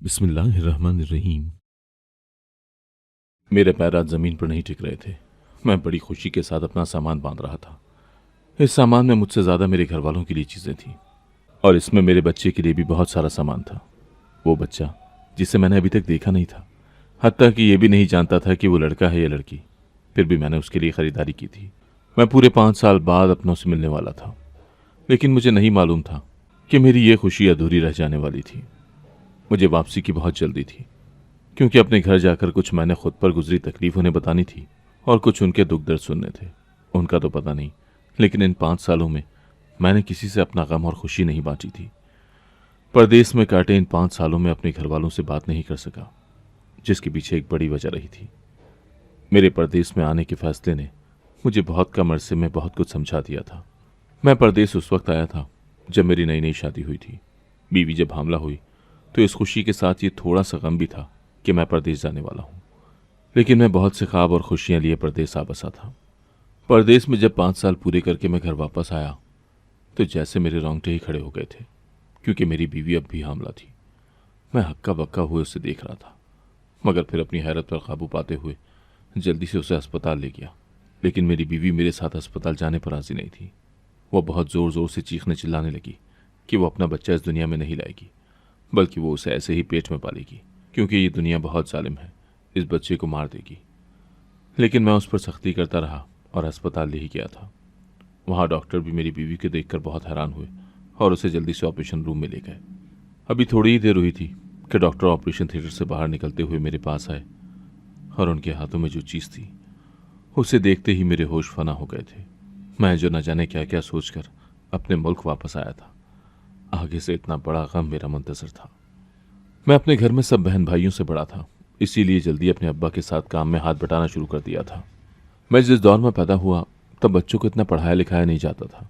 बिस्मिल्लाहिर्रहमानिर्रहीम। मेरे पैर आज ज़मीन पर नहीं टिक रहे थे। मैं बड़ी खुशी के साथ अपना सामान बांध रहा था। इस सामान में मुझसे ज़्यादा मेरे घर वालों के लिए चीज़ें थीं और इसमें मेरे बच्चे के लिए भी बहुत सारा सामान था। वो बच्चा जिसे मैंने अभी तक देखा नहीं था, हत्ता कि ये भी नहीं जानता था कि वो लड़का है या लड़की, फिर भी मैंने उसके लिए ख़रीदारी की थी। मैं पूरे 5 साल बाद अपनों से मिलने वाला था, लेकिन मुझे नहीं मालूम था कि मेरी ये खुशी अधूरी रह जाने वाली थी। मुझे वापसी की बहुत जल्दी थी, क्योंकि अपने घर जाकर कुछ मैंने खुद पर गुजरी तकलीफ उन्हें बतानी थी और कुछ उनके दुख दर्द सुनने थे। उनका तो पता नहीं, लेकिन इन 5 सालों में मैंने किसी से अपना गम और खुशी नहीं बांटी थी। परदेश में काटे इन 5 सालों में अपने घर वालों से बात नहीं कर सका, जिसके पीछे एक बड़ी वजह रही थी। मेरे परदेश में आने के फैसले ने मुझे बहुत कम अरसे में बहुत कुछ समझा दिया था। मैं परदेश उस वक्त आया था जब मेरी नई नई शादी हुई थी। बीवी जब हामला हुई तो इस खुशी के साथ ये थोड़ा सा गम भी था कि मैं परदेश जाने वाला हूँ, लेकिन मैं बहुत से ख्वाब और खुशियाँ लिए परदेश आ बसा था। परदेश में जब 5 साल पूरे करके मैं घर वापस आया तो जैसे मेरे रोंगटे ही खड़े हो गए थे, क्योंकि मेरी बीवी अब भी हामला थी। मैं हक्का बक्का हुए उसे देख रहा था, मगर फिर अपनी हैरत पर काबू पाते हुए जल्दी से उसे अस्पताल ले गया। लेकिन मेरी बीवी मेरे साथ अस्पताल जाने पर राजी नहीं थी। वह बहुत ज़ोर ज़ोर से चीखने चिल्लाने लगी कि वो अपना बच्चा इस दुनिया में नहीं लाएगी, बल्कि वो उसे ऐसे ही पेट में पालेगी, क्योंकि ये दुनिया बहुत जालिम है, इस बच्चे को मार देगी। लेकिन मैं उस पर सख्ती करता रहा और अस्पताल ले ही गया था। वहाँ डॉक्टर भी मेरी बीवी को देखकर बहुत हैरान हुए और उसे जल्दी से ऑपरेशन रूम में ले गए। अभी थोड़ी ही देर हुई थी कि डॉक्टर ऑपरेशन थिएटर से बाहर निकलते हुए मेरे पास आए और उनके हाथों में जो चीज़ थी उसे देखते ही मेरे होश फना हो गए थे। मैं जो न जाने क्या क्या सोचकर अपने मुल्क वापस आया था, आगे से इतना बड़ा गम मेरा मुंतज़र था। मैं अपने घर में सब बहन भाइयों से बड़ा था, इसीलिए जल्दी अपने अब्बा के साथ काम में हाथ बटाना शुरू कर दिया था। मैं जिस दौर में पैदा हुआ तब बच्चों को इतना पढ़ाया लिखाया नहीं जाता था।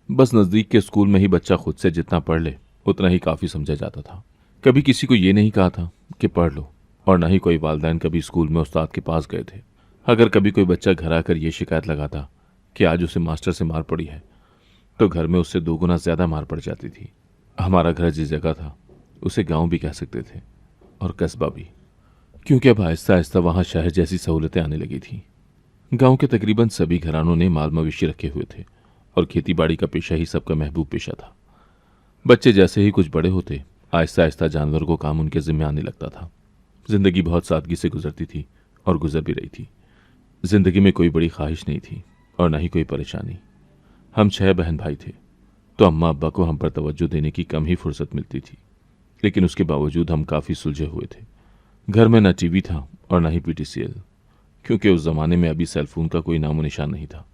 बस नज़दीक के स्कूल में ही बच्चा खुद से जितना पढ़ ले उतना ही काफ़ी समझा जाता था। कभी किसी को ये नहीं कहा था कि पढ़ लो, और न ही कोई वालिदैन कभी स्कूल में उस्ताद के पास गए थे। अगर कभी कोई बच्चा घर आकर ये शिकायत लगाता कि आज उसे मास्टर से मार पड़ी है, तो घर में उससे 2 गुना ज़्यादा मार पड़ जाती थी। हमारा घर जिस जगह था उसे गांव भी कह सकते थे और कस्बा भी, क्योंकि अब आहिस्ता आहिस्ता वहाँ शहर जैसी सहूलतें आने लगी थीं। गांव के तकरीबन सभी घरानों ने माल मवेशी रखे हुए थे और खेती बाड़ी का पेशा ही सबका महबूब पेशा था। बच्चे जैसे ही कुछ बड़े होते, आहिस्ता आहिस्ता जानवर को काम उनके जिम्मे आने लगता था। जिंदगी बहुत सादगी से गुजरती थी और गुजर भी रही थी। जिंदगी में कोई बड़ी ख्वाहिश नहीं थी और न ही कोई परेशानी। हम 6 बहन भाई थे, तो अम्मा अब्बा को हम पर तवज्जो देने की कम ही फुर्सत मिलती थी, लेकिन उसके बावजूद हम काफ़ी सुलझे हुए थे। घर में न टीवी था और न ही पीटीसीएल, क्योंकि उस ज़माने में अभी सेलफोन का कोई नामो निशान नहीं था।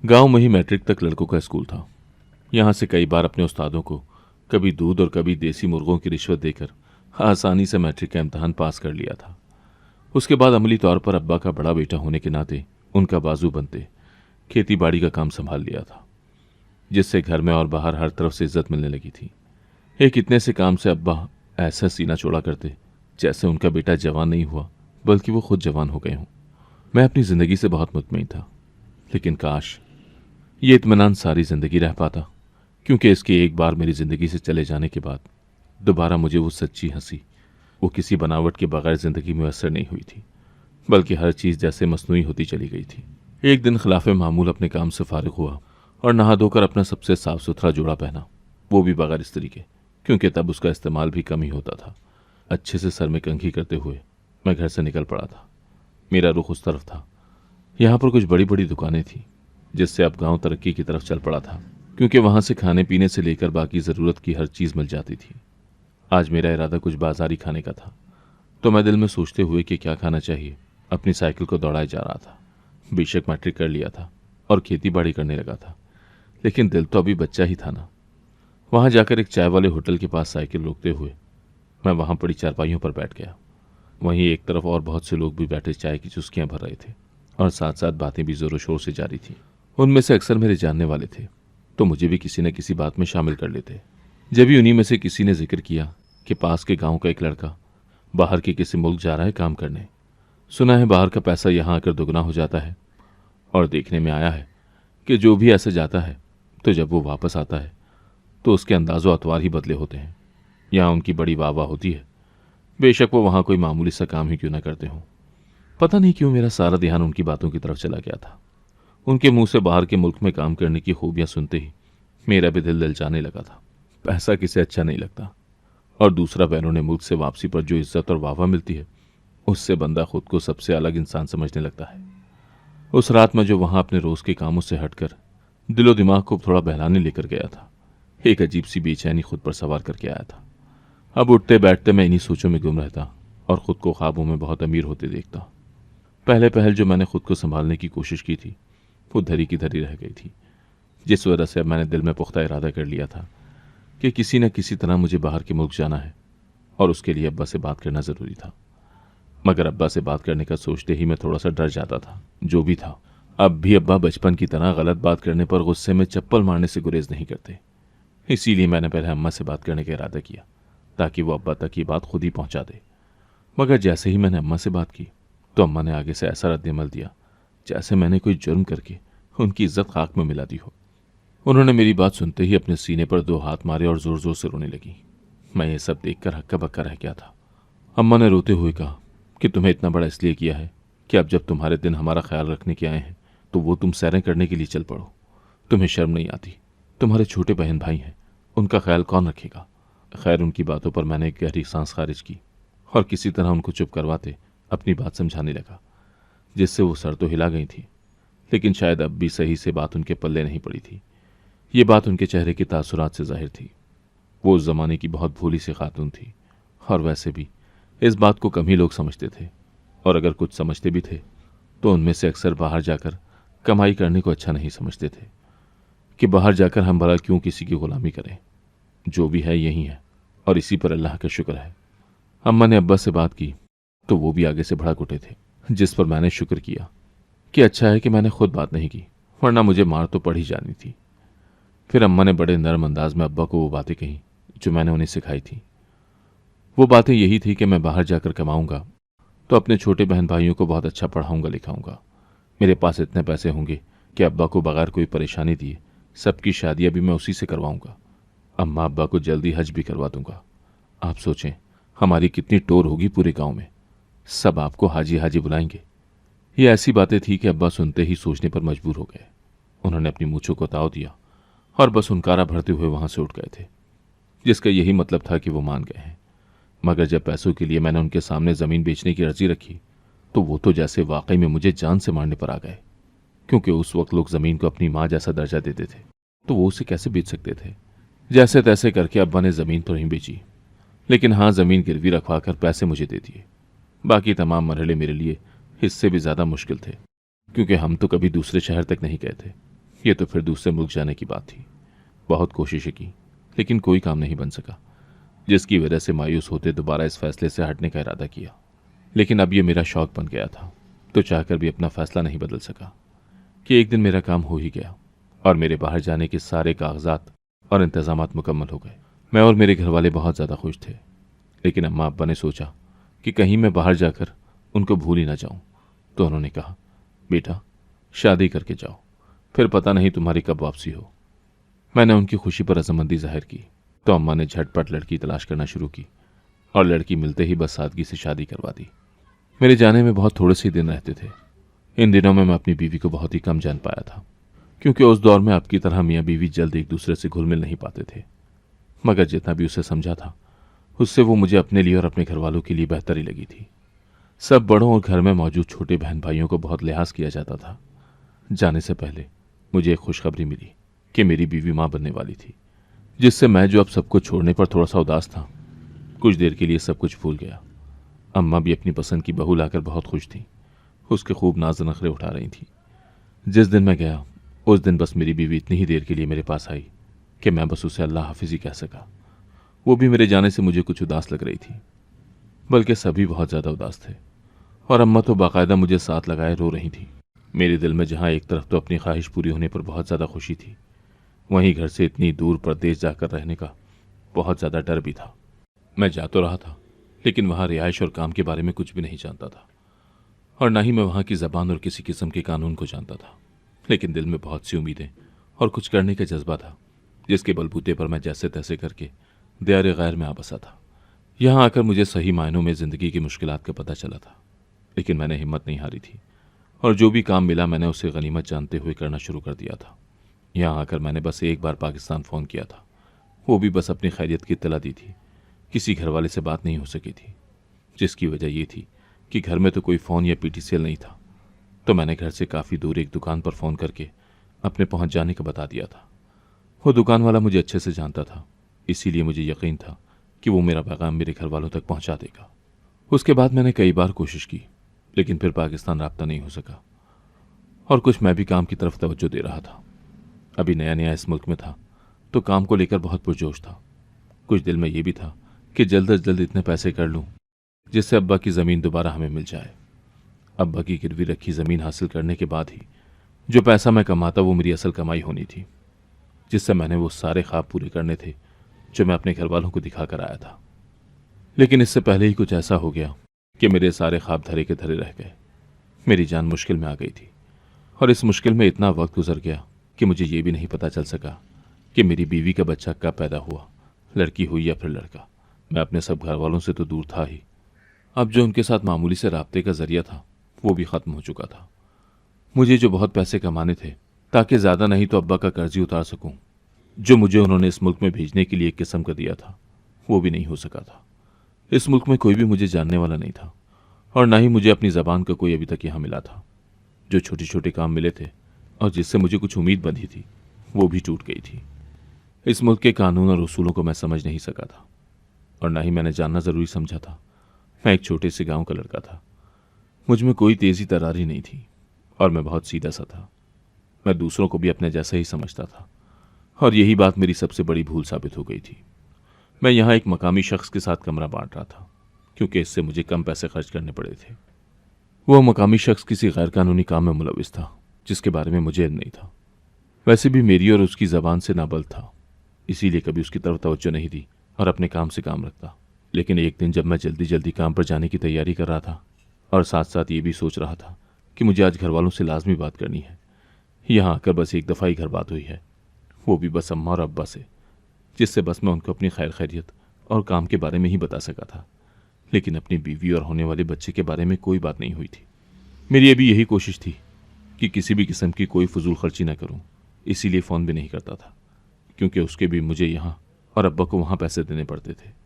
गांव में ही मैट्रिक तक लड़कों का स्कूल था। यहाँ से कई बार अपने उस्तादों को कभी दूध और कभी देसी मुर्गों की रिश्वत देकर आसानी से मैट्रिक का इम्तहान पास कर लिया था। उसके बाद अमली तौर पर अब्बा का बड़ा बेटा होने के नाते उनका बाजू बनते खेती बाड़ी का काम संभाल लिया था, जिससे घर में और बाहर हर तरफ से इज्जत मिलने लगी थी। एक इतने से काम से अब्बा ऐसा सीना चौड़ा करते जैसे उनका बेटा जवान नहीं हुआ बल्कि वो खुद जवान हो गए हों। मैं अपनी ज़िंदगी से बहुत मुतमईन था, लेकिन काश ये इत्मीनान सारी ज़िंदगी रह पाता, क्योंकि इसके एक बार मेरी ज़िंदगी से चले जाने के बाद दोबारा मुझे वो सच्ची हंसी, वो किसी बनावट के बगैर ज़िंदगी में असर नहीं हुई थी, बल्कि हर चीज़ जैसे मसनूई होती चली गई थी। एक दिन खिलाफ मामूल अपने काम से फारिग हुआ और नहा धोकर अपना सबसे साफ सुथरा जोड़ा पहना, वो भी बगैर इस्त्री के, क्योंकि तब उसका इस्तेमाल भी कम ही होता था। अच्छे से सर में कंघी करते हुए मैं घर से निकल पड़ा था। मेरा रुख उस तरफ था। यहाँ पर कुछ बड़ी बड़ी दुकानें थीं, जिससे अब गांव तरक्की की तरफ चल पड़ा था, क्योंकि वहाँ से खाने पीने से लेकर बाकी ज़रूरत की हर चीज़ मिल जाती थी। आज मेरा इरादा कुछ बाजारी खाने का था, तो मैं दिल में सोचते हुए कि क्या खाना चाहिए अपनी साइकिल को दौड़ाए जा रहा था। बेशक मैट्रिक कर लिया था और खेती बाड़ी करने लगा था, लेकिन दिल तो अभी बच्चा ही था ना। वहाँ जाकर एक चाय वाले होटल के पास साइकिल रोकते हुए मैं वहाँ पड़ी चारपाइयों पर बैठ गया। वहीं एक तरफ और बहुत से लोग भी बैठे चाय की चुस्कियाँ भर रहे थे और साथ साथ बातें भी ज़ोरों शोर से जारी थीं। उनमें से अक्सर मेरे जानने वाले थे, तो मुझे भी किसी न किसी बात में शामिल कर लेते। जब भी उन्हीं में से किसी ने जिक्र किया कि पास के गांव का एक लड़का बाहर के किसी मुल्क जा रहा है काम करने, सुना है बाहर का पैसा यहाँ आकर दुगना हो जाता है, और देखने में आया है कि जो भी ऐसे जाता है तो जब वो वापस आता है तो उसके अंदाज़ो अतवार ही बदले होते हैं। यहाँ उनकी बड़ी वाह वाह होती है, बेशक वो वहां कोई मामूली सा काम ही क्यों ना करते हों। पता नहीं क्यों मेरा सारा ध्यान उनकी बातों की तरफ चला गया था। उनके मुंह से बाहर के मुल्क में काम करने की खूबियां सुनते ही मेरा भी दिल ललचाने लगा था। पैसा किसे अच्छा नहीं लगता, और दूसरा बैरून मुल्क से वापसी पर जो इज्जत और वाहवाह मिलती है, उससे बंदा खुद को सबसे अलग इंसान समझने लगता है। उस रात में जो वहां अपने रोज के कामों से हटकर दिलो दिमाग को थोड़ा बहलाने लेकर गया था, एक अजीब सी बेचैनी खुद पर सवार करके आया था। अब उठते बैठते मैं इन्हीं सोचों में गुम रहता और खुद को ख्वाबों में बहुत अमीर होते देखता। पहले पहल जो मैंने खुद को संभालने की कोशिश की थी, वो धरी की धरी रह गई थी, जिस वजह से अब मैंने दिल में पुख्ता इरादा कर लिया था कि किसी न किसी तरह मुझे बाहर के मुल्क जाना है, और उसके लिए अब्बा से बात करना ज़रूरी था। मगर अब्बा से बात करने का सोचते ही मैं थोड़ा सा डर जाता था। जो भी था, अब भी अब्बा बचपन की तरह गलत बात करने पर गुस्से में चप्पल मारने से गुरेज नहीं करते। इसीलिए मैंने पहले अम्मा से बात करने का इरादा किया, ताकि वो अब्बा तक ये बात खुद ही पहुंचा दे। मगर जैसे ही मैंने अम्मा से बात की, तो अम्मा ने आगे से ऐसा रद्दअमल दिया जैसे मैंने कोई जुर्म करके उनकी इज्जत खाक में मिला दी हो। उन्होंने मेरी बात सुनते ही अपने सीने पर 2 हाथ मारे और जोर जोर से रोने लगी। मैं ये सब देखकर हक्का बक्का रह गया था। अम्मा ने रोते हुए कहा कि तुम्हें इतना बड़ा इसलिए किया है कि अब जब तुम्हारे दिन हमारा ख्याल रखने के आए हैं, तो वो तुम सैरें करने के लिए चल पड़ो। तुम्हें शर्म नहीं आती? तुम्हारे छोटे बहन भाई हैं, उनका ख्याल कौन रखेगा? खैर, उनकी बातों पर मैंने एक गहरी सांस खारिज की और किसी तरह उनको चुप करवाते अपनी बात समझाने लगा, जिससे वो सर तो हिला गई थी, लेकिन शायद अब भी सही से बात उनके पल्ले नहीं पड़ी थी। ये बात उनके चेहरे के तासुरात से जाहिर थी। वो उस जमाने की बहुत भोली सी खातून थी, और वैसे भी इस बात को कम ही लोग समझते थे, और अगर कुछ समझते भी थे तो उनमें से अक्सर बाहर जाकर कमाई करने को अच्छा नहीं समझते थे कि बाहर जाकर हम भला क्यों किसी की गुलामी करें। जो भी है यही है, और इसी पर अल्लाह का शुक्र है। अम्मा ने अब्बा से बात की तो वो भी आगे से भड़क उठे थे, जिस पर मैंने शुक्र किया कि अच्छा है कि मैंने खुद बात नहीं की, वरना मुझे मार तो पड़ ही जानी थी। फिर अम्मा ने बड़े नरम अंदाज में अब्बा को वो बातें कही जो मैंने उन्हें सिखाई थी। वो बातें यही थी कि मैं बाहर जाकर कमाऊंगा तो अपने छोटे बहन भाइयों को बहुत अच्छा पढ़ाऊंगा लिखाऊंगा। मेरे पास इतने पैसे होंगे कि अब्बा को बगैर कोई परेशानी दिए सबकी शादियां भी मैं उसी से करवाऊंगा। अम्मा अब्बा को जल्दी हज भी करवा दूंगा। आप सोचें, हमारी कितनी टोर होगी पूरे गांव में, सब आपको हाजी हाजी बुलाएंगे। ये ऐसी बातें थी कि अब्बा सुनते ही सोचने पर मजबूर हो गए। उन्होंने अपनी मूंछों को ताव दिया और बस हुनकारा भरते हुए वहां से उठ गए थे, जिसका यही मतलब था कि वो मान गए हैं। मगर जब पैसों के लिए मैंने उनके सामने ज़मीन बेचने की अर्जी रखी, तो वो तो जैसे वाकई में मुझे जान से मारने पर आ गए, क्योंकि उस वक्त लोग ज़मीन को अपनी माँ जैसा दर्जा देते थे, तो वो उसे कैसे बेच सकते थे। जैसे तैसे करके अब्बा ने ज़मीन तो नहीं बेची, लेकिन हाँ, ज़मीन गिरवी रखवा कर पैसे मुझे दे दिए। बाकी तमाम मरहले मेरे लिए इससे भी ज़्यादा मुश्किल थे, क्योंकि हम तो कभी दूसरे शहर तक नहीं गए थे। ये तो फिर दूसरे मुल्क जाने की बात थी। बहुत कोशिशें की, लेकिन कोई काम नहीं बन सका, जिसकी वजह से मायूस होते दोबारा इस फैसले से हटने का इरादा किया। लेकिन अब यह मेरा शौक बन गया था, तो चाहकर भी अपना फैसला नहीं बदल सका कि एक दिन मेरा काम हो ही गया और मेरे बाहर जाने के सारे कागजात और इंतजामात मुकम्मल हो गए। मैं और मेरे घर वाले बहुत ज़्यादा खुश थे, लेकिन अम्मा अब्बा ने सोचा कि कहीं मैं बाहर जाकर उनको भूल ही ना जाऊं, तो उन्होंने कहा, बेटा शादी करके जाओ, फिर पता नहीं तुम्हारी कब वापसी हो। मैंने उनकी खुशी पर रज़ामंदी जाहिर की, तो अम्मा ने झटपट लड़की तलाश करना शुरू की और लड़की मिलते ही बस सादगी से शादी करवा दी। मेरे जाने में बहुत थोड़े से दिन रहते थे। इन दिनों में मैं अपनी बीवी को बहुत ही कम जान पाया था, क्योंकि उस दौर में आपकी तरह मियाँ बीवी जल्द एक दूसरे से घुल मिल नहीं पाते थे। मगर जितना भी उसे समझा था, उससे वो मुझे अपने लिए और अपने घर वालों के लिए बेहतर ही लगी थी। सब बड़ों और घर में मौजूद छोटे बहन भाइयों को बहुत लिहाज किया जाता था। जाने से पहले मुझे एक खुशखबरी मिली कि मेरी बीवी माँ बनने वाली थी, जिससे मैं जो अब सबको छोड़ने पर थोड़ा सा उदास था, कुछ देर के लिए सब कुछ भूल गया। अम्मा भी अपनी पसंद की बहू लाकर बहुत खुश थी, उसके खूब नाज नखरे उठा रही थी। जिस दिन मैं गया, उस दिन बस मेरी बीवी इतनी ही देर के लिए मेरे पास आई कि मैं बस उसे अल्लाह हाफिज ही कह सका। वो भी मेरे जाने से मुझे कुछ उदास लग रही थी, बल्कि सभी बहुत ज़्यादा उदास थे, और अम्मा तो बाकायदा मुझे साथ लगाए रो रही थी। मेरे दिल में जहाँ एक तरफ तो अपनी ख्वाहिश पूरी होने पर बहुत ज़्यादा खुशी थी, वहीं घर से इतनी दूर परदेश जाकर रहने का बहुत ज़्यादा डर भी था। मैं जा तो रहा था, लेकिन वहाँ रिहाइश और काम के बारे में कुछ भी नहीं जानता था, और ना ही मैं वहाँ की ज़बान और किसी किस्म के कानून को जानता था। लेकिन दिल में बहुत सी उम्मीदें और कुछ करने का जज्बा था, जिसके बलबूते पर मैं जैसे तैसे करके दियारे गैर में आ बसा था। यहाँ आकर मुझे सही मायनों में ज़िंदगी की मुश्किलात का पता चला था, लेकिन मैंने हिम्मत नहीं हारी थी और जो भी काम मिला मैंने उसे गनीमत जानते हुए करना शुरू कर दिया था। यहाँ आकर मैंने बस एक बार पाकिस्तान फ़ोन किया था, वो भी बस अपनी खैरियत की इत्तला दी थी। किसी घर वाले से बात नहीं हो सकी थी, जिसकी वजह ये थी कि घर में तो कोई फ़ोन या पीटीसीएल नहीं था। तो मैंने घर से काफ़ी दूर एक दुकान पर फ़ोन करके अपने पहुंच जाने का बता दिया था। वो दुकान वाला मुझे अच्छे से जानता था, इसीलिए मुझे यकीन था कि वो मेरा पैगाम मेरे घर वालों तक पहुंचा देगा। उसके बाद मैंने कई बार कोशिश की, लेकिन फिर पाकिस्तान राब्ता नहीं हो सका और कुछ मैं भी काम की तरफ तवज्जो दे रहा था। अभी नया नया इस मुल्क में था तो काम को लेकर बहुत पुरजोश था। कुछ दिल में ये भी था कि जल्द अज जल्द इतने पैसे कर लूं जिससे अब्बा की ज़मीन दोबारा हमें मिल जाए। अब्बा की गिरवी रखी ज़मीन हासिल करने के बाद ही जो पैसा मैं कमाता वो मेरी असल कमाई होनी थी, जिससे मैंने वो सारे ख्वाब पूरे करने थे जो मैं अपने घर वालों को दिखा कर आया था। लेकिन इससे पहले ही कुछ ऐसा हो गया कि मेरे सारे ख्वाब धरे के धरे रह गए। मेरी जान मुश्किल में आ गई थी और इस मुश्किल में इतना वक्त गुजर गया कि मुझे ये भी नहीं पता चल सका कि मेरी बीवी का बच्चा कब पैदा हुआ, लड़की हुई या फिर लड़का। मैं अपने सब घर वालों से तो दूर था ही, अब जो उनके साथ मामूली से राब्ते का जरिया था वो भी ख़त्म हो चुका था। मुझे जो बहुत पैसे कमाने थे ताकि ज़्यादा नहीं तो अब्बा का कर्ज ही उतार सकूं, जो मुझे उन्होंने इस मुल्क में भेजने के लिए एक किस्म का दिया था, वो भी नहीं हो सका था। इस मुल्क में कोई भी मुझे जानने वाला नहीं था और ना ही मुझे अपनी ज़बान का कोई अभी तक यहाँ मिला था। जो छोटे छोटे काम मिले थे और जिससे मुझे कुछ उम्मीद बंधी थी वो भी टूट गई थी। इस मुल्क के कानून और उसूलों को मैं समझ नहीं सका था और ना ही मैंने जानना ज़रूरी समझा था। मैं एक छोटे से गांव का लड़का था, मुझ में कोई तेज़ी तरारी नहीं थी और मैं बहुत सीधा सा था। मैं दूसरों को भी अपने जैसा ही समझता था और यही बात मेरी सबसे बड़ी भूल साबित हो गई थी। मैं यहाँ एक मकामी शख्स के साथ कमरा बांट रहा था क्योंकि इससे मुझे कम पैसे खर्च करने पड़े थे। वह मकामी शख्स किसी गैरकानूनी काम में मुलविस था जिसके बारे में मुझे इल्म नहीं था। वैसे भी मेरी और उसकी ज़बान से नाबल्द था, इसीलिए कभी उसकी तरफ तवज्जो नहीं दी और अपने काम से काम रखता। लेकिन एक दिन जब मैं जल्दी जल्दी काम पर जाने की तैयारी कर रहा था और साथ साथ ये भी सोच रहा था कि मुझे आज घर वालों से लाजमी बात करनी है, यहाँ आकर बस एक दफ़ा ही घर बात हुई है, वो भी बस अम्मा और अब्बा से, जिससे बस मैं उनको अपनी खैर खैरियत और काम के बारे में ही बता सका था। लेकिन अपनी बीवी और होने वाले बच्चे के बारे में कोई बात नहीं हुई थी। मेरी अभी यही कोशिश थी कि किसी भी किस्म की कोई फजूल खर्ची ना करूं, इसीलिए फ़ोन भी नहीं करता था क्योंकि उसके भी मुझे यहाँ और अब्बा को वहाँ पैसे देने पड़ते थे।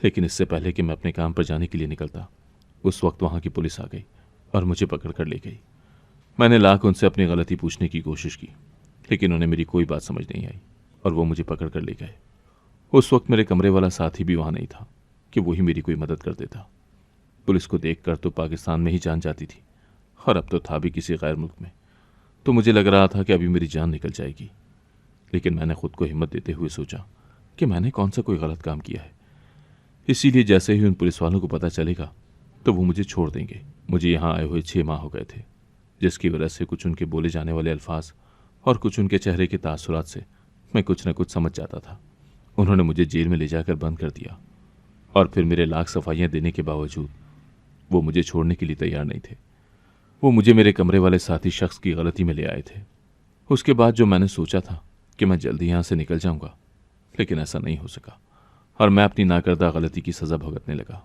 लेकिन इससे पहले कि मैं अपने काम पर जाने के लिए निकलता, उस वक्त वहाँ की पुलिस आ गई और मुझे पकड़ कर ले गई। मैंने लाख उनसे अपनी गलती पूछने की कोशिश की, लेकिन उन्हें मेरी कोई बात समझ नहीं आई और वो मुझे पकड़ कर ले गए। उस वक्त मेरे कमरे वाला साथी भी वहाँ नहीं था कि वही मेरी कोई मदद कर देता। पुलिस को देखकर तो पाकिस्तान में ही जान जाती थी और अब तो था भी किसी गैर मुल्क में, तो मुझे लग रहा था कि अभी मेरी जान निकल जाएगी। लेकिन मैंने खुद को हिम्मत देते हुए सोचा कि मैंने कौन सा कोई गलत काम किया है, इसीलिए जैसे ही उन पुलिस वालों को पता चलेगा तो वो मुझे छोड़ देंगे। मुझे यहाँ आए हुए 6 माह हो गए थे, जिसकी वजह से कुछ उनके बोले जाने वाले अल्फाज और कुछ उनके चेहरे के तासुरात से मैं कुछ न कुछ समझ जाता था। उन्होंने मुझे जेल में ले जाकर बंद कर दिया और फिर मेरे लाख सफाइयाँ देने के बावजूद वो मुझे छोड़ने के लिए तैयार नहीं थे। वो मुझे मेरे कमरे वाले साथी शख्स की गलती में ले आए थे। उसके बाद जो मैंने सोचा था कि मैं जल्दी यहाँ से निकल जाऊँगा, लेकिन ऐसा नहीं हो सका और मैं अपनी नाकर्दा गलती की सज़ा भुगतने लगा।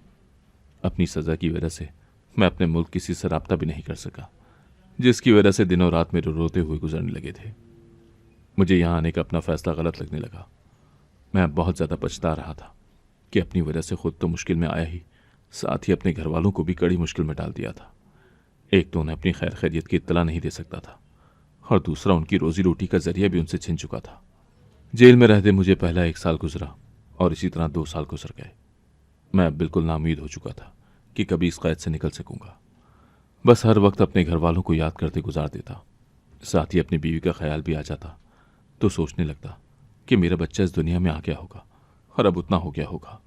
अपनी सज़ा की वजह से मैं अपने मुल्क किसी से राब्ता भी नहीं कर सका, जिसकी वजह से दिनों रात मेरे रोते हुए गुजरने लगे थे। मुझे यहाँ आने का अपना फ़ैसला गलत लगने लगा। मैं अब बहुत ज़्यादा पछता रहा था कि अपनी वजह से खुद तो मुश्किल में आया ही, साथ ही अपने घर वालों को भी कड़ी मुश्किल में डाल दिया था। एक तो उन्हें अपनी खैर खैरियत की इत्तला नहीं दे सकता था और दूसरा उनकी रोज़ी रोटी का जरिया भी उनसे छिन चुका था। जेल में रहते मुझे पहला 1 साल गुजरा और इसी तरह 2 साल गुजर गए। मैं अब बिल्कुल नाउम्मीद हो चुका था कि कभी इस कैद से निकल सकूंगा। बस हर वक्त अपने घर वालों को याद करते गुजार देता, साथ ही अपनी बीवी का ख्याल भी आ जाता तो सोचने लगता कि मेरा बच्चा इस दुनिया में आ गया होगा और अब उतना हो गया होगा।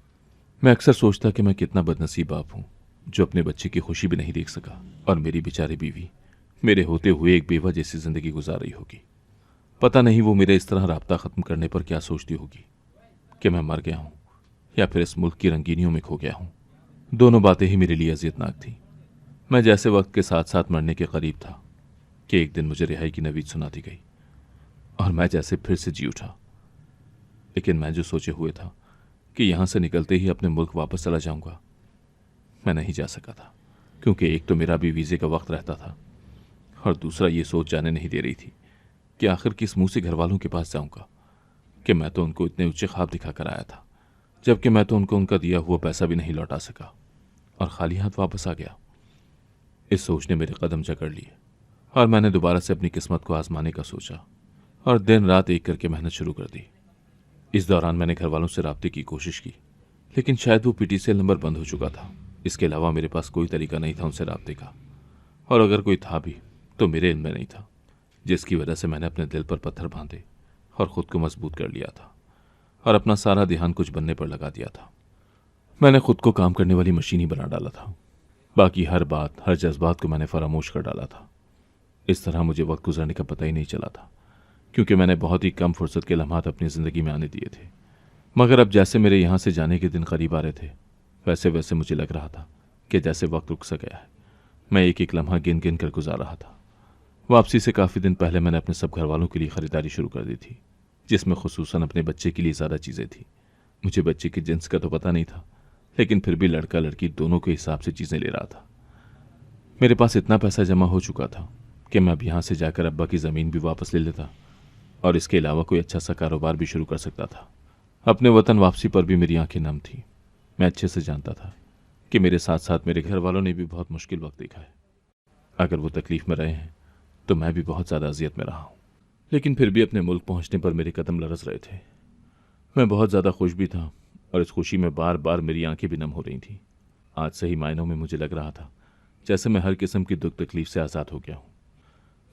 मैं अक्सर सोचता कि मैं कितना बदनसीब बाप हूँ जो अपने बच्चे की खुशी भी नहीं देख सका और मेरी बेचारी बीवी मेरे होते हुए एक बेवा जैसी जिंदगी गुजार रही होगी। पता नहीं वो मेरे इस तरह राब्ता ख़त्म करने पर क्या सोचती होगी कि मैं मर गया हूँ या फिर इस मुल्क की रंगीनियों में खो गया हूँ। दोनों बातें ही मेरे लिए अजियतनाक थी। मैं जैसे वक्त के साथ साथ मरने के करीब था कि एक दिन मुझे रिहाई की नवीद सुना दी गई और मैं जैसे फिर से जी उठा। लेकिन मैं जो सोचे हुए था कि यहाँ से निकलते ही अपने मुल्क वापस चला जाऊंगा। मैं नहीं जा सका था, क्योंकि एक तो मेरा भी वीज़े का वक्त रहता था, और दूसरा ये सोच जाने नहीं दे रही थी कि आखिर किस मुंह से घर वालों के पास जाऊंगा, कि मैं तो उनको इतने ऊंचे ख्वाब दिखाकर आया था, जबकि मैं तो उनको उनका दिया हुआ पैसा भी नहीं लौटा सका और खाली हाथ वापस आ गया। इस सोच ने मेरे कदम जकड़ लिए और मैंने दोबारा से अपनी किस्मत को आजमाने का सोचा और दिन रात एक करके मेहनत शुरू कर दी। इस दौरान मैंने घर वालों से राब्ते की कोशिश की, लेकिन शायद वो पीटीसीएल नंबर बंद हो चुका था। इसके अलावा मेरे पास कोई तरीका नहीं था उनसे राब्ते का, और अगर कोई था भी तो मेरे इल्म में नहीं था, जिसकी वजह से मैंने अपने दिल पर पत्थर बांधे और ख़ुद को मजबूत कर लिया था और अपना सारा ध्यान कुछ बनने पर लगा दिया था। मैंने खुद को काम करने वाली मशीन ही बना डाला था। बाकी हर बात, हर जज्बात को मैंने फरामोश कर डाला था। इस तरह मुझे वक्त गुजरने का पता ही नहीं चला था, क्योंकि मैंने बहुत ही कम फुर्सत के लम्हात अपनी ज़िंदगी में आने दिए थे। मगर अब जैसे मेरे यहाँ से जाने के दिन करीब आ रहे थे, वैसे वैसे मुझे लग रहा था कि जैसे वक्त रुक सा गया है। मैं एक एक लम्हा गिन गिन कर गुजार रहा था। वापसी से काफ़ी दिन पहले मैंने अपने सब घर वालों के लिए ख़रीदारी शुरू कर दी थी, जिसमें खुसूसन अपने बच्चे के लिए ज़्यादा चीज़ें थी। मुझे बच्चे की जिन्स का तो पता नहीं था, लेकिन फिर भी लड़का लड़की दोनों के हिसाब से चीज़ें ले रहा था। मेरे पास इतना पैसा जमा हो चुका था कि मैं अब यहाँ से जाकर अब्बा की ज़मीन भी वापस ले लेता और इसके अलावा कोई अच्छा सा कारोबार भी शुरू कर सकता था। अपने वतन वापसी पर भी मेरी आंखें नम थीं। मैं अच्छे से जानता था कि मेरे साथ साथ मेरे घर वालों ने भी बहुत मुश्किल वक्त देखा है। अगर वो तकलीफ़ में रहे हैं तो मैं भी बहुत ज़्यादा अजियत में रहा हूँ, लेकिन फिर भी अपने मुल्क पहुँचने पर मेरे कदम लरज़ रहे थे। मैं बहुत ज़्यादा खुश भी था और इस खुशी में बार बार मेरी आंखें भी नम हो रही थीं। आज सही मायनों में मुझे लग रहा था जैसे मैं हर किस्म की दुख तकलीफ से आज़ाद हो गया हूँ।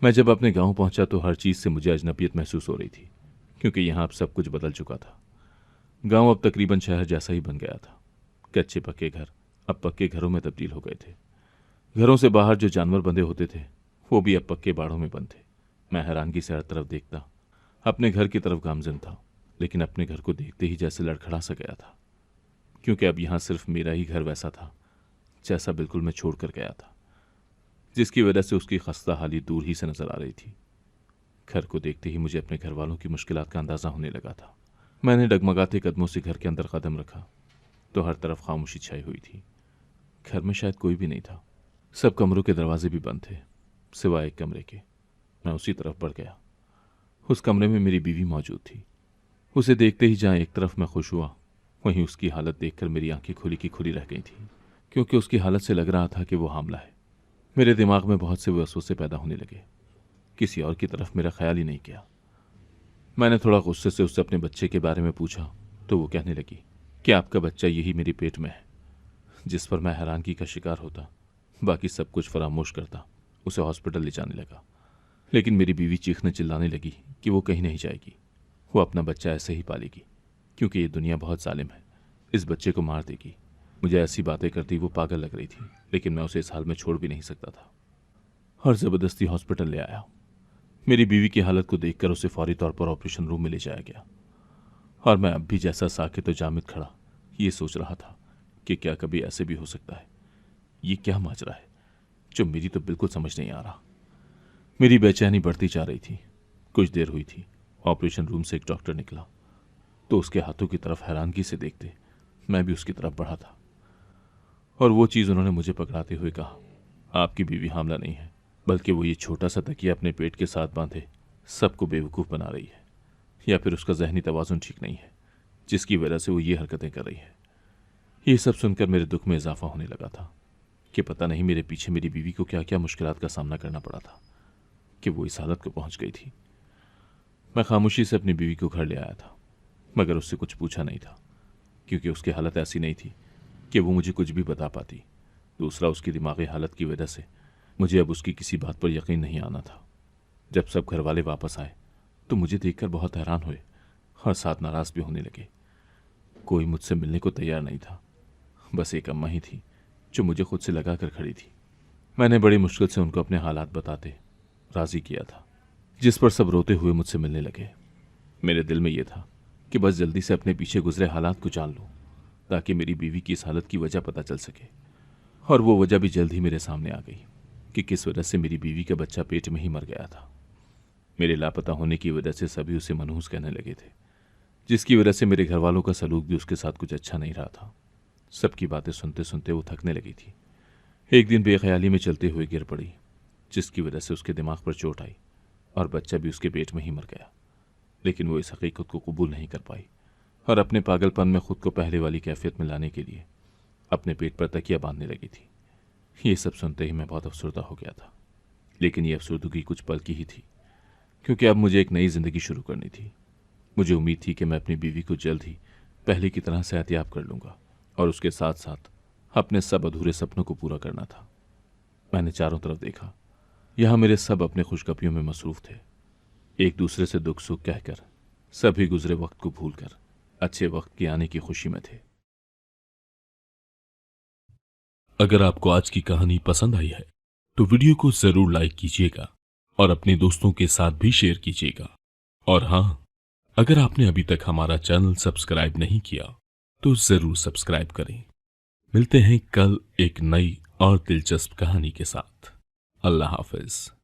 मैं जब अपने गांव पहुंचा तो हर चीज़ से मुझे अजनबियत महसूस हो रही थी, क्योंकि यहाँ अब सब कुछ बदल चुका था। गांव अब तकरीबन शहर जैसा ही बन गया था। कच्चे पक्के घर अब पक्के घरों में तब्दील हो गए थे। घरों से बाहर जो जानवर बंधे होते थे वो भी अब पक्के बाड़ों में बंद थे। मैं हैरानगी से हर तरफ देखता, अपने घर की तरफ गामजन था, लेकिन अपने घर को देखते ही जैसे लड़खड़ा सा गया था, क्योंकि अब यहाँ सिर्फ मेरा ही घर वैसा था जैसा बिल्कुल मैं छोड़ कर गया था, जिसकी वजह से उसकी खस्ता हाली दूर ही से नजर आ रही थी। घर को देखते ही मुझे अपने घर वालों की मुश्किलात का अंदाज़ा होने लगा था। मैंने डगमगाते कदमों से घर के अंदर कदम रखा तो हर तरफ खामोशी छाई हुई थी। घर में शायद कोई भी नहीं था। सब कमरों के दरवाजे भी बंद थे सिवाय एक कमरे के। मैं उसी तरफ बढ़ गया। उस कमरे में मेरी बीवी मौजूद थी। उसे देखते ही जहाँ एक तरफ मैं खुश हुआ, वहीं उसकी हालत देखकर मेरी आंखें खुली की खुली रह गई थी, क्योंकि उसकी हालत से लग रहा था कि वो हामला है। मेरे दिमाग में बहुत से वसवसे पैदा होने लगे। किसी और की तरफ मेरा ख्याल ही नहीं किया। मैंने थोड़ा गुस्से से उससे अपने बच्चे के बारे में पूछा तो वो कहने लगी कि आपका बच्चा यही मेरी पेट में है, जिस पर मैं हैरानगी का शिकार होता, बाकी सब कुछ फरामोश करता, उसे हॉस्पिटल ले जाने लगा। लेकिन मेरी बीवी चीखने चिल्लाने लगी कि वो कहीं नहीं जाएगी, वो अपना बच्चा ऐसे ही पालेगी, क्योंकि ये दुनिया बहुत जालिम है, इस बच्चे को मार देगी। मुझे ऐसी बातें करती वो पागल लग रही थी, लेकिन मैं उसे इस हाल में छोड़ भी नहीं सकता था और ज़बरदस्ती हॉस्पिटल ले आया। मेरी बीवी की हालत को देखकर उसे फौरी तौर पर ऑपरेशन रूम में ले जाया गया और मैं अब भी जैसा साकित तो जामिद खड़ा ये सोच रहा था कि क्या कभी ऐसे भी हो सकता है। ये क्या माजरा है जो मेरी तो बिल्कुल समझ नहीं आ रहा। मेरी बेचैनी बढ़ती जा रही थी। कुछ देर हुई थी, ऑपरेशन रूम से एक डॉक्टर निकला तो उसके हाथों की तरफ हैरानगी से देखते मैं भी उसकी तरफ बढ़ा था, और वो चीज़ उन्होंने मुझे पकड़ाते हुए कहा, आपकी बीवी हामला नहीं है, बल्कि वो ये छोटा सा तकिया अपने पेट के साथ बांधे सबको बेवकूफ़ बना रही है, या फिर उसका जहनी तवाज़ुन ठीक नहीं है, जिसकी वजह से वो ये हरकतें कर रही है। ये सब सुनकर मेरे दुख में इजाफा होने लगा था कि पता नहीं मेरे पीछे मेरी बीवी को क्या क्या मुश्किलात का सामना करना पड़ा था कि वो इस हालत को पहुंच गई थी। मैं खामोशी से अपनी बीवी को घर ले आया था, मगर उससे कुछ पूछा नहीं था, क्योंकि उसकी हालत ऐसी नहीं थी कि वो मुझे कुछ भी बता पाती। दूसरा, उसकी दिमागी हालत की वजह से मुझे अब उसकी किसी बात पर यकीन नहीं आना था। जब सब घर वाले वापस आए तो मुझे देखकर बहुत हैरान हुए और साथ नाराज़ भी होने लगे। कोई मुझसे मिलने को तैयार नहीं था, बस एक अम्मा ही थी जो मुझे खुद से लगा कर खड़ी थी। मैंने बड़ी मुश्किल से उनको अपने हालात बताते राज़ी किया था, जिस पर सब रोते हुए मुझसे मिलने लगे। मेरे दिल में यह था कि बस जल्दी से अपने पीछे गुजरे हालात को जान लूँ, ताकि मेरी बीवी की इस हालत की वजह पता चल सके। और वो वजह भी जल्द ही मेरे सामने आ गई कि किस वजह से मेरी बीवी का बच्चा पेट में ही मर गया था। मेरे लापता होने की वजह से सभी उसे मनहूस कहने लगे थे, जिसकी वजह से मेरे घर वालों का सलूक भी उसके साथ कुछ अच्छा नहीं रहा था। सबकी बातें सुनते सुनते वो थकने लगी थी। एक दिन बेख्याली में चलते हुए गिर पड़ी, जिसकी वजह से उसके दिमाग पर चोट आई और बच्चा भी उसके पेट में ही मर गया। लेकिन वो इस हकीकत को कबूल नहीं कर पाई और अपने पागलपन में खुद को पहले वाली कैफियत में लाने के लिए अपने पेट पर तकिया बांधने लगी थी। ये सब सुनते ही मैं बहुत अफसरदा हो गया था, लेकिन ये अफसरदगी कुछ पल की ही थी, क्योंकि अब मुझे एक नई जिंदगी शुरू करनी थी। मुझे उम्मीद थी कि मैं अपनी बीवी को जल्द ही पहले की तरह सेहतियाब कर लूंगा और उसके साथ साथ अपने सब अधूरे सपनों को पूरा करना था। मैंने चारों तरफ देखा, यहां मेरे सब अपने खुशखबरियों में मसरूफ थे। एक दूसरे से दुख सुख कहकर सभी गुजरे वक्त को भूलकर अच्छे वक्त के आने की खुशी में थे। अगर आपको आज की कहानी पसंद आई है तो वीडियो को जरूर लाइक कीजिएगा और अपने दोस्तों के साथ भी शेयर कीजिएगा। और हाँ, अगर आपने अभी तक हमारा चैनल सब्सक्राइब नहीं किया तो जरूर सब्सक्राइब करें। मिलते हैं कल एक नई और दिलचस्प कहानी के साथ। अल्लाह हाफिज।